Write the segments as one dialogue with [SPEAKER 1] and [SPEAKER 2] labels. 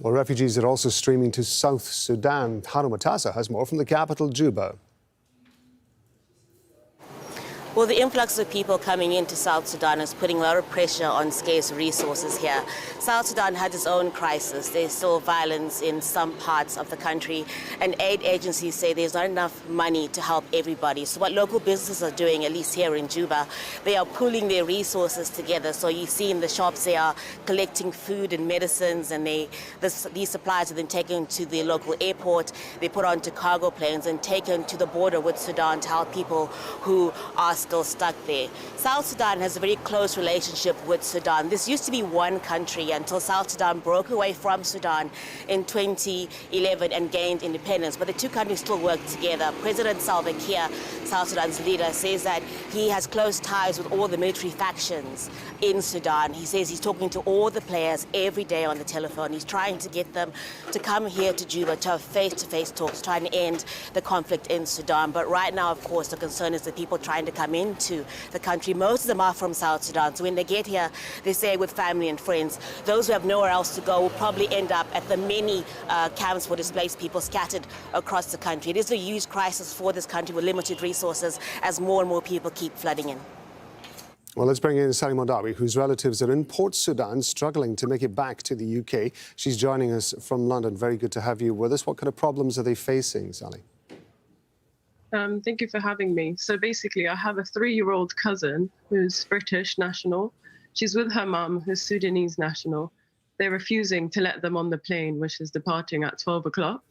[SPEAKER 1] Well, refugees are also streaming to South Sudan. Harun Matasa has more from the capital, Juba.
[SPEAKER 2] Well, the influx of people coming into South Sudan is putting a lot of pressure on scarce resources here. South Sudan has its own crisis. There's still violence in some parts of the country, and aid agencies say there's not enough money to help everybody. So what local businesses are doing, at least here in Juba, they are pooling their resources together. So you see in the shops they are collecting food and medicines, and these supplies are then taken to the local airport. They're put onto cargo planes and taken to the border with Sudan to help people who are still stuck there. South Sudan has a very close relationship with Sudan. This used to be one country until South Sudan broke away from Sudan in 2011 and gained independence. But the two countries still work together. President Salva Kiir, South Sudan's leader, says that he has close ties with all the military factions in Sudan. He says he's talking to all the players every day on the telephone. He's trying to get them to come here to Juba to have face-to-face talks, trying to end the conflict in Sudan. But right now, of course, the concern is the people trying to come into the country. Most of them are from South Sudan. So when they get here, they stay with family and friends. Those who have nowhere else to go will probably end up at the many camps for displaced people scattered across the country. It is a huge crisis for this country with limited resources as more and more people keep flooding in.
[SPEAKER 1] Well, let's bring in Sally Mondawi, whose relatives are in Port Sudan, struggling to make it back to the UK. She's joining us from London. Very good to have you with us. What kind of problems are they facing, Sally?
[SPEAKER 3] Thank you for having me. So basically, I have a 3-year-old cousin who's British national. She's with her mum, who's Sudanese national. They're refusing to let them on the plane, which is departing at 12 o'clock.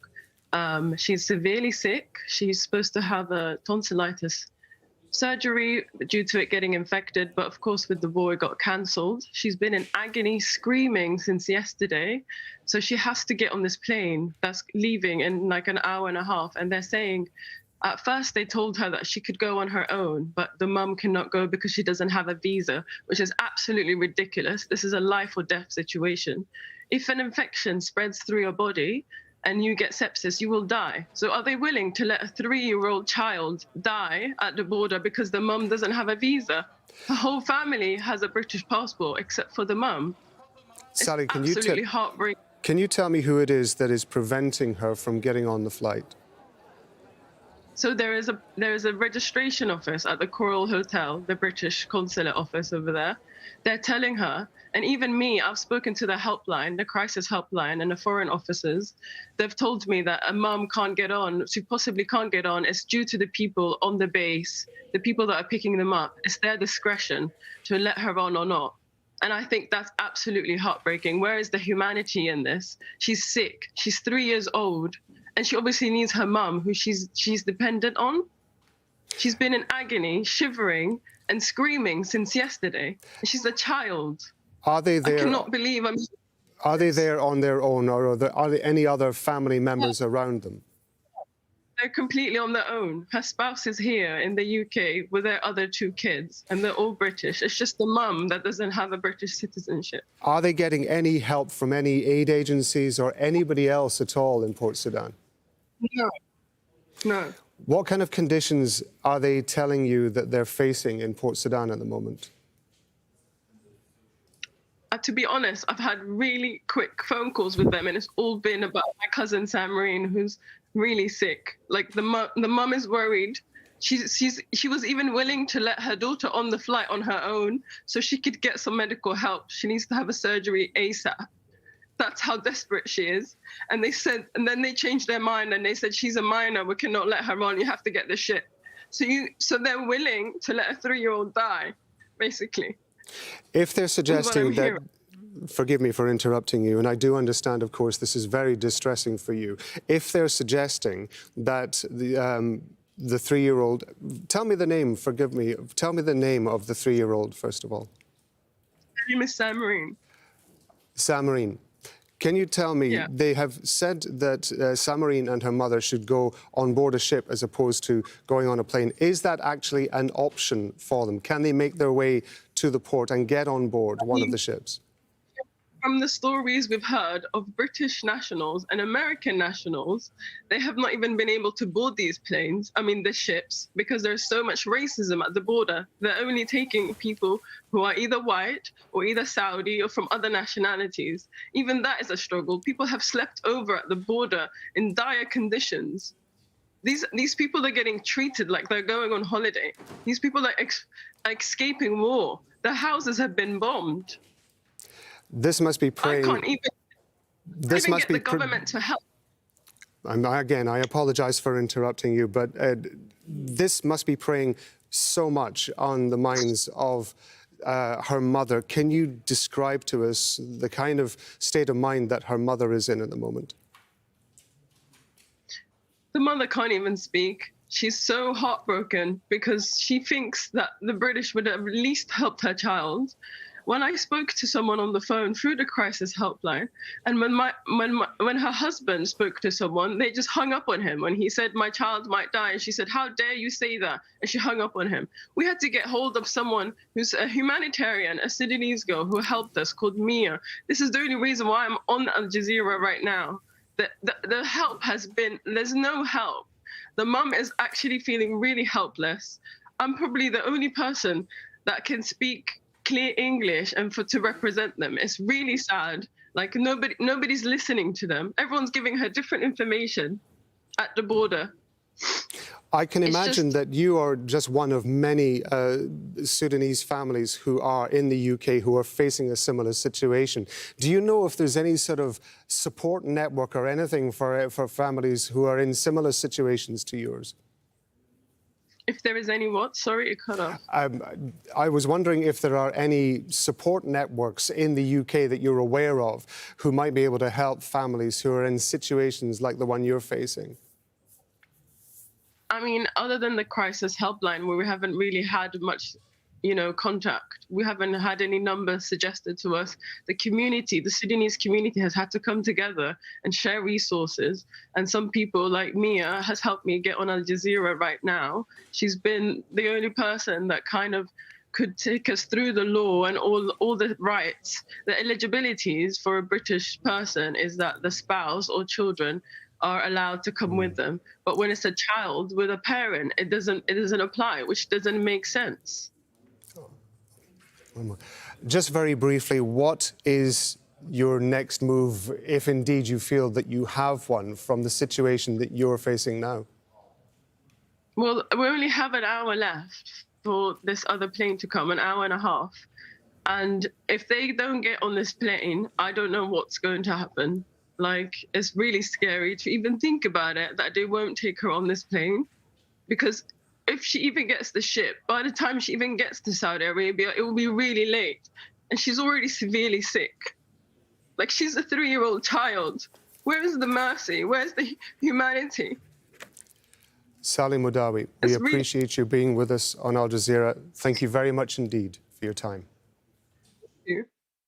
[SPEAKER 3] She's severely sick. She's supposed to have a tonsillitis surgery due to it getting infected, but of course with the war it got cancelled. She's been in agony, screaming since yesterday. So she has to get on this plane that's leaving in like an hour and a half. And they're saying, at first they told her that she could go on her own, but the mum cannot go because she doesn't have a visa, which is absolutely ridiculous. This is a life or death situation. If an infection spreads through your body and you get sepsis, you will die. So are they willing to let a 3-year-old child die at the border because the mum doesn't have a visa? The whole family has a British passport except for the mum.
[SPEAKER 1] Sally,
[SPEAKER 3] absolutely heartbreaking.
[SPEAKER 1] Can you tell me who it is that is preventing her from getting on the flight?
[SPEAKER 3] So there is a registration office at the Coral Hotel, the British consulate office over there. They're telling her, and even me, I've spoken to the helpline, the crisis helpline, and the foreign officers. They've told me that a mum can't get on, she possibly can't get on. It's due to the people on the base, the people that are picking them up. It's their discretion to let her on or not. And I think that's absolutely heartbreaking. Where is the humanity in this? She's sick. She's 3 years old. And she obviously needs her mum, who she's dependent on. She's been in agony, shivering and screaming since yesterday. She's a child.
[SPEAKER 1] Are they there?
[SPEAKER 3] I cannot believe I'm...
[SPEAKER 1] Are they there on their own, or are there any other family members around them?
[SPEAKER 3] They're completely on their own. Her spouse is here in the UK with their other 2 kids, and they're all British. It's just the mum that doesn't have a British citizenship.
[SPEAKER 1] Are they getting any help from any aid agencies or anybody else at all in Port Sudan?
[SPEAKER 3] No. No.
[SPEAKER 1] What kind of conditions are they telling you that they're facing in Port Sudan at the moment?
[SPEAKER 3] To be honest, I've had really quick phone calls with them, and it's all been about my cousin Samarine, who's really sick. Like the mum is worried. She was even willing to let her daughter on the flight on her own so she could get some medical help. She needs to have a surgery ASAP. That's how desperate she is. And they said, and then they changed their mind and they said, she's a minor, we cannot let her on, you have to get the ship. So they're willing to let a 3-year-old die, basically.
[SPEAKER 1] If they're suggesting that, forgive me for interrupting you, and I do understand, of course, this is very distressing for you. If they're suggesting that the 3-year-old, tell me the name, forgive me, tell me the name of the 3-year-old, first of all.
[SPEAKER 3] Her name is Samarine.
[SPEAKER 1] Samarine. Can you tell me, they have said that Samarine and her mother should go on board a ship as opposed to going on a plane. Is that actually an option for them? Can they make their way to the port and get on board one of the ships?
[SPEAKER 3] from the stories we've heard of British nationals and American nationals, they have not even been able to board these planes, the ships, because there's so much racism at the border. They're only taking people who are either white or either Saudi or from other nationalities. Even that is a struggle. People have slept over at the border in dire conditions. These people are getting treated like they're going on holiday. These people are escaping war. Their houses have been bombed.
[SPEAKER 1] This must be praying.
[SPEAKER 3] I can't even get the government to help.
[SPEAKER 1] Again, I apologize for interrupting you, but this must be preying so much on the minds of her mother. Can you describe to us the kind of state of mind that her mother is in at the moment?
[SPEAKER 3] The mother can't even speak. She's so heartbroken because she thinks that the British would have at least helped her child. When I spoke to someone on the phone through the crisis helpline, and when her husband spoke to someone, they just hung up on him when he said, "My child might die," and she said, "How dare you say that?" and she hung up on him. We had to get hold of someone who's a humanitarian, a Sudanese girl who helped us, called Mia. This is the only reason why I'm on Al Jazeera right now. The help has been, there's no help. The mum is actually feeling really helpless. I'm probably the only person that can speak clear English and to represent them. It's really sad. Like nobody's listening to them. Everyone's giving her different information at the border.
[SPEAKER 1] I can imagine that you are just one of many Sudanese families who are in the UK who are facing a similar situation. Do you know if there's any sort of support network or anything for families who are in similar situations to yours?
[SPEAKER 3] If there is any what? Sorry, it cut off.
[SPEAKER 1] I was wondering if there are any support networks in the UK that you're aware of who might be able to help families who are in situations like the one you're facing.
[SPEAKER 3] Other than the crisis helpline, where we haven't really had much, contact. We haven't had any numbers suggested to us. The community, the Sudanese community, has had to come together and share resources. And some people like Mia has helped me get on Al Jazeera right now. She's been the only person that kind of could take us through the law and all the rights. The eligibilities for a British person is that the spouse or children are allowed to come with them. But when it's a child with a parent, it doesn't apply, which doesn't make sense.
[SPEAKER 1] Just very briefly, what is your next move, if indeed you feel that you have one, from the situation that you're facing now?
[SPEAKER 3] Well, we only have an hour left for this other plane to come, an hour and a half. And if they don't get on this plane, I don't know what's going to happen. It's really scary to even think about it, that they won't take her on this plane. Because if she even gets the ship, by the time she even gets to Saudi Arabia, it will be really late. And she's already severely sick. She's a 3-year-old child. Where is the mercy? Where's the humanity?
[SPEAKER 1] Sally Mudawi, we appreciate you being with us on Al Jazeera. Thank you very much indeed for your time.
[SPEAKER 3] Thank you.